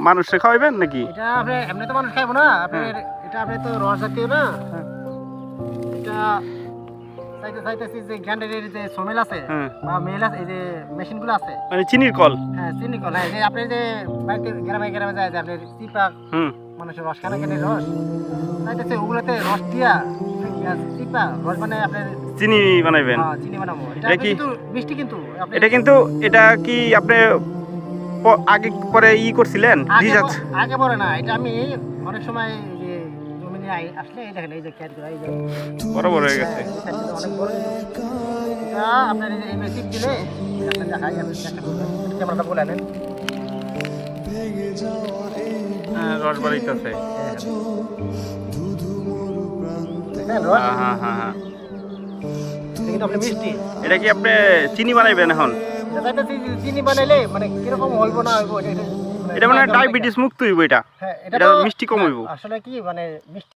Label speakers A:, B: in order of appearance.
A: মানুষে খাওয়াবেন নাকি?
B: এটা আপনি এমনি তো মানুষ খাইবো না, আপনার এটা আপনি তো রস জাতীয় না, এটা চাইতেছি যে গ্যান্ডারের যে সোমেল আছে বা মেল আছে, এই যে মেশিনগুলো আছে
A: মানে চিনির কল।
B: হ্যাঁ চিনি কল, হ্যাঁ যে আপনি যে বাড়িতে গ্রামে গ্রামে যায় যে আপনার চিপা মানুষের রস খানা কেনে রস চাইতেছে ওগুলোতে রস দিয়া চিপা রস মানে আপনার
A: চিনি বানাইবেন?
B: হ্যাঁ চিনি বানাবো। এটা কিন্তু মিষ্টি, কিন্তু
A: এটা কিন্তু এটা কি আপনি আগে পরে করছিলেন?
B: আগে পরে না, এটা আমি অনেক সময় যে জমি নিয়ে আসলে এই দেখেন এই যে ক্যাটগুলো এই যে
A: বড় বড় হয়ে গেছে
B: অনেক বড়। এটা আপনার এই যে এই মেশিন দিলে আপনি দেখাই, আমি চেষ্টা করবেন, ক্যামেরাটা বলে নেন।
A: হ্যাঁ রস বাড়াইতেছে। হ্যাঁ
B: কিন্তু আপনি মিষ্টি,
A: এটা কি আপনি চিনি বানাইবেন এখন?
B: চিনি বানাইলে মানে কিরকম হইব না হইব
A: এটা মানে ডায়াবেটিস মুক্ত হইব। এটা
B: হ্যাঁ
A: এটা মিষ্টি কম হইব
B: আসলে কি মানে মিষ্টি